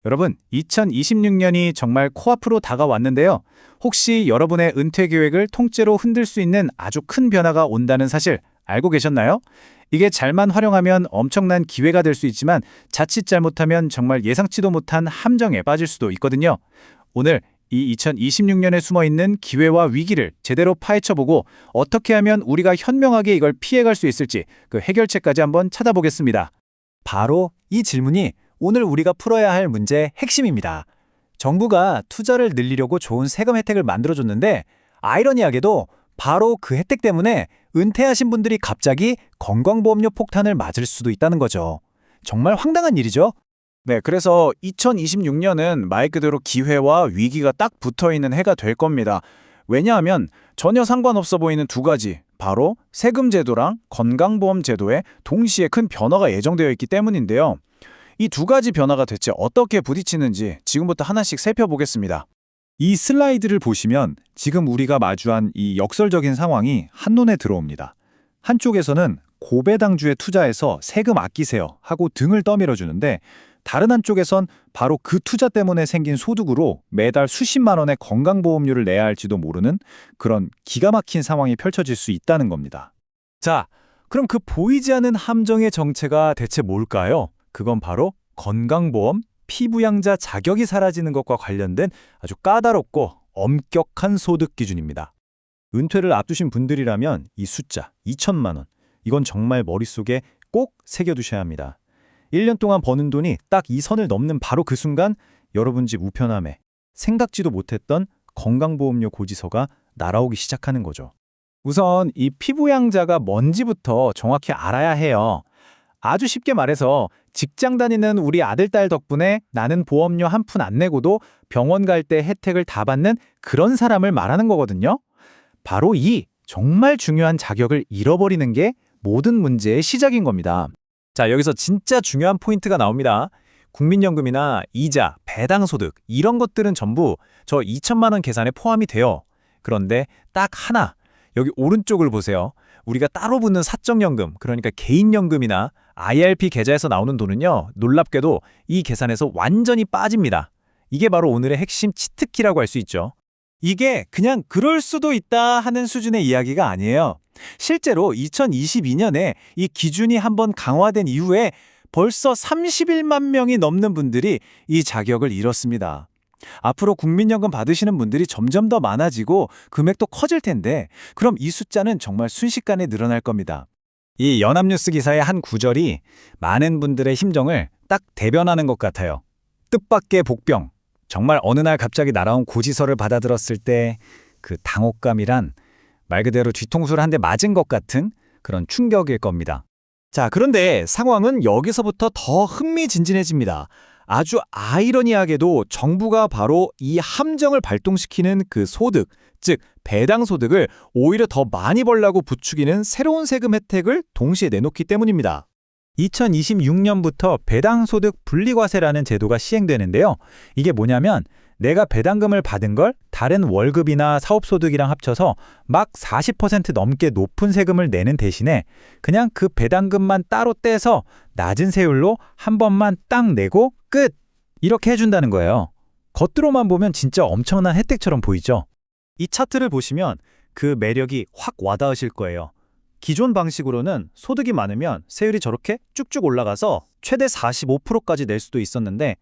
여러분, 2026년이 정말 코앞으로 다가왔는데요. 혹시 여러분의 은퇴 계획을 통째로 흔들 수 있는 아주 큰 변화가 온다는 사실 알고 계셨나요? 이게 잘만 활용하면 엄청난 기회가 될 수 있지만 자칫 잘못하면 정말 예상치도 못한 함정에 빠질 수도 있거든요. 오늘 이 2026년에 숨어있는 기회와 위기를 제대로 파헤쳐보고 어떻게 하면 우리가 현명하게 이걸 피해갈 수 있을지 그 해결책까지 한번 찾아보겠습니다. 바로 이 질문이 오늘 우리가 풀어야 할 문제의 핵심입니다. 정부가 투자를 늘리려고 좋은 세금 혜택을 만들어줬는데 아이러니하게도 바로 그 혜택 때문에 은퇴하신 분들이 갑자기 건강보험료 폭탄을 맞을 수도 있다는 거죠. 정말 황당한 일이죠? 네, 그래서 2026년은 말 그대로 기회와 위기가 딱 붙어있는 해가 될 겁니다. 왜냐하면 전혀 상관없어 보이는 두 가지, 바로 세금 제도랑 건강보험 제도에 동시에 큰 변화가 예정되어 있기 때문인데요. 이 두 가지 변화가 대체 어떻게 부딪히는지 지금부터 하나씩 살펴보겠습니다. 이 슬라이드를 보시면 지금 우리가 마주한 이 역설적인 상황이 한눈에 들어옵니다. 한쪽에서는 고배당주에 투자해서 세금 아끼세요 하고 등을 떠밀어 주는데 다른 한쪽에선 바로 그 투자 때문에 생긴 소득으로 매달 수십만 원의 건강보험료를 내야 할지도 모르는 그런 기가 막힌 상황이 펼쳐질 수 있다는 겁니다. 자, 그럼 그 보이지 않는 함정의 정체가 대체 뭘까요? 그건 바로 건강보험 피부양자 자격이 사라지는 것과 관련된 아주 까다롭고 엄격한 소득 기준입니다. 은퇴를 앞두신 분들이라면 이 숫자 2천만 원, 이건 정말 머릿속에 꼭 새겨두셔야 합니다. 1년 동안 버는 돈이 딱 이 선을 넘는 바로 그 순간 여러분 집 우편함에 생각지도 못했던 건강보험료 고지서가 날아오기 시작하는 거죠. 우선 이 피부양자가 뭔지부터 정확히 알아야 해요. 아주 쉽게 말해서 직장 다니는 우리 아들, 딸 덕분에 나는 보험료 한 푼 안 내고도 병원 갈 때 혜택을 다 받는 그런 사람을 말하는 거거든요. 바로 이 정말 중요한 자격을 잃어버리는 게 모든 문제의 시작인 겁니다. 자, 여기서 진짜 중요한 포인트가 나옵니다. 국민연금이나 이자, 배당소득 이런 것들은 전부 저 2천만 원 계산에 포함이 돼요. 그런데 딱 하나, 여기 오른쪽을 보세요. 우리가 따로 붙는 사적연금, 그러니까 개인연금이나 IRP 계좌에서 나오는 돈은요, 놀랍게도 이 계산에서 완전히 빠집니다. 이게 바로 오늘의 핵심 치트키라고 할 수 있죠. 이게 그냥 그럴 수도 있다 하는 수준의 이야기가 아니에요. 실제로 2022년에 이 기준이 한번 강화된 이후에 벌써 31만 명이 넘는 분들이 이 자격을 잃었습니다. 앞으로 국민연금 받으시는 분들이 점점 더 많아지고 금액도 커질 텐데 그럼 이 숫자는 정말 순식간에 늘어날 겁니다. 이 연합뉴스 기사의 한 구절이 많은 분들의 심정을 딱 대변하는 것 같아요. 뜻밖의 복병, 정말 어느 날 갑자기 날아온 고지서를 받아들었을 때 그 당혹감이란 말 그대로 뒤통수를 한 대 맞은 것 같은 그런 충격일 겁니다. 자, 그런데 상황은 여기서부터 더 흥미진진해집니다. 아주 아이러니하게도 정부가 바로 이 함정을 발동시키는 그 소득, 즉 배당소득을 오히려 더 많이 벌라고 부추기는 새로운 세금 혜택을 동시에 내놓기 때문입니다. 2026년부터 배당소득 분리과세라는 제도가 시행되는데요. 이게 뭐냐면 내가 배당금을 받은 걸 다른 월급이나 사업소득이랑 합쳐서 막 40% 넘게 높은 세금을 내는 대신에 그냥 그 배당금만 따로 떼서 낮은 세율로 한 번만 딱 내고 끝! 이렇게 해준다는 거예요. 겉으로만 보면 진짜 엄청난 혜택처럼 보이죠? 이 차트를 보시면 그 매력이 확 와닿으실 거예요. 기존 방식으로는 소득이 많으면 세율이 저렇게 쭉쭉 올라가서 최대 45%까지 낼 수도 있었는데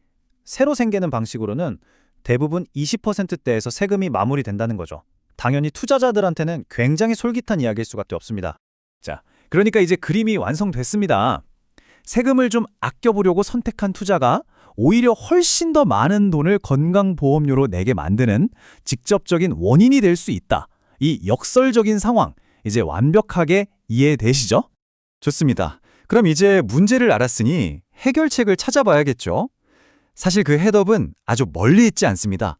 새로 생기는 방식으로는 대부분 20%대에서 세금이 마무리된다는 거죠. 당연히 투자자들한테는 굉장히 솔깃한 이야기일 수밖에 없습니다. 자, 그러니까 이제 그림이 완성됐습니다. 세금을 좀 아껴보려고 선택한 투자가 오히려 훨씬 더 많은 돈을 건강보험료로 내게 만드는 직접적인 원인이 될 수 있다. 이 역설적인 상황, 이제 완벽하게 이해되시죠? 좋습니다. 그럼 이제 문제를 알았으니 해결책을 찾아봐야겠죠? 사실 그 해답은 아주 멀리 있지 않습니다.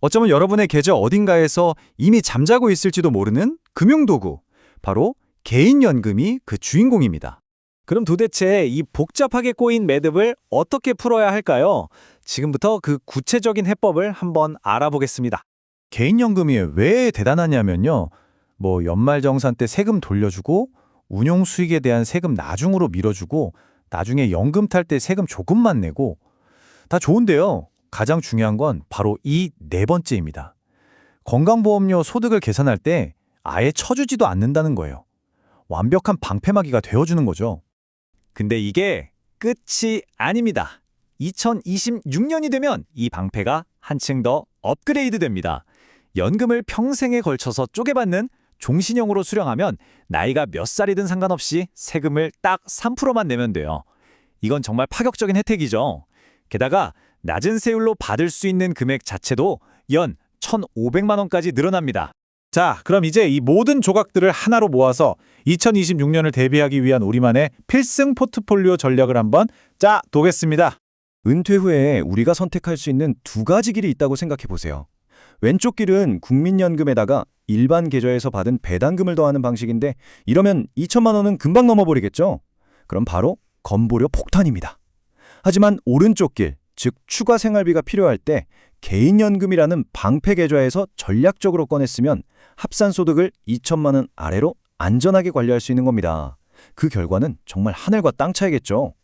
어쩌면 여러분의 계좌 어딘가에서 이미 잠자고 있을지도 모르는 금융도구, 바로 개인연금이 그 주인공입니다. 그럼 도대체 이 복잡하게 꼬인 매듭을 어떻게 풀어야 할까요? 지금부터 그 구체적인 해법을 한번 알아보겠습니다. 개인연금이 왜 대단하냐면요. 연말정산 때 세금 돌려주고 운용 수익에 대한 세금 나중으로 밀어주고 나중에 연금 탈 때 세금 조금만 내고 다 좋은데요. 가장 중요한 건 바로 이 네 번째입니다. 건강보험료 소득을 계산할 때 아예 쳐주지도 않는다는 거예요. 완벽한 방패막이가 되어주는 거죠. 근데 이게 끝이 아닙니다. 2026년이 되면 이 방패가 한층 더 업그레이드 됩니다. 연금을 평생에 걸쳐서 쪼개받는 종신형으로 수령하면 나이가 몇 살이든 상관없이 세금을 딱 3%만 내면 돼요. 이건 정말 파격적인 혜택이죠. 게다가 낮은 세율로 받을 수 있는 금액 자체도 연 1,500만 원까지 늘어납니다. 자, 그럼 이제 이 모든 조각들을 하나로 모아서 2026년을 대비하기 위한 우리만의 필승 포트폴리오 전략을 한번 짜보겠습니다. 은퇴 후에 우리가 선택할 수 있는 두 가지 길이 있다고 생각해 보세요. 왼쪽 길은 국민연금에다가 일반 계좌에서 받은 배당금을 더하는 방식인데 이러면 2천만 원은 금방 넘어버리겠죠? 그럼 바로 건보료 폭탄입니다. 하지만 오른쪽 길, 즉 추가 생활비가 필요할 때 개인연금이라는 방패 계좌에서 전략적으로 꺼냈으면 합산소득을 2천만 원 아래로 안전하게 관리할 수 있는 겁니다. 그 결과는 정말 하늘과 땅 차이겠죠.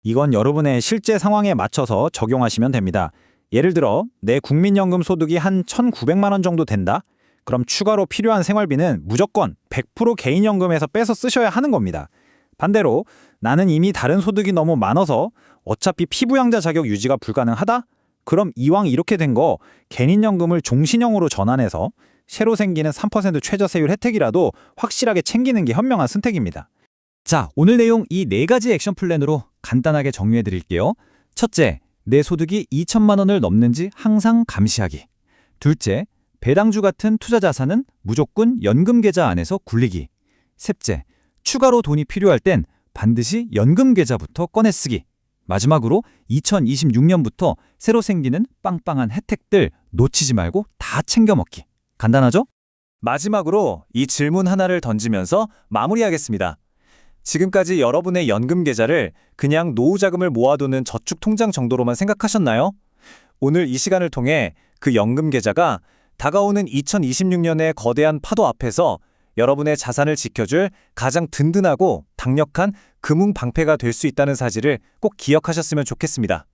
이건 여러분의 실제 상황에 맞춰서 적용하시면 됩니다. 예를 들어 내 국민연금 소득이 한 1,900만 원 정도 된다? 그럼 추가로 필요한 생활비는 무조건 100% 개인연금에서 빼서 쓰셔야 하는 겁니다. 반대로 나는 이미 다른 소득이 너무 많아서 어차피 피부양자 자격 유지가 불가능하다? 그럼 이왕 이렇게 된 거 개인연금을 종신형으로 전환해서 새로 생기는 3% 최저세율 혜택이라도 확실하게 챙기는 게 현명한 선택입니다. 자, 오늘 내용 이 네 가지 액션 플랜으로 간단하게 정리해 드릴게요. 첫째, 내 소득이 2천만 원을 넘는지 항상 감시하기. 둘째, 배당주 같은 투자 자산은 무조건 연금 계좌 안에서 굴리기. 셋째, 추가로 돈이 필요할 땐 반드시 연금 계좌부터 꺼내 쓰기. 마지막으로 2026년부터 새로 생기는 빵빵한 혜택들 놓치지 말고 다 챙겨 먹기. 간단하죠? 마지막으로 이 질문 하나를 던지면서 마무리하겠습니다. 지금까지 여러분의 연금 계좌를 그냥 노후 자금을 모아두는 저축 통장 정도로만 생각하셨나요? 오늘 이 시간을 통해 그 연금 계좌가 다가오는 2026년의 거대한 파도 앞에서 여러분의 자산을 지켜줄 가장 든든하고 강력한 금융 방패가 될 수 있다는 사실을 꼭 기억하셨으면 좋겠습니다.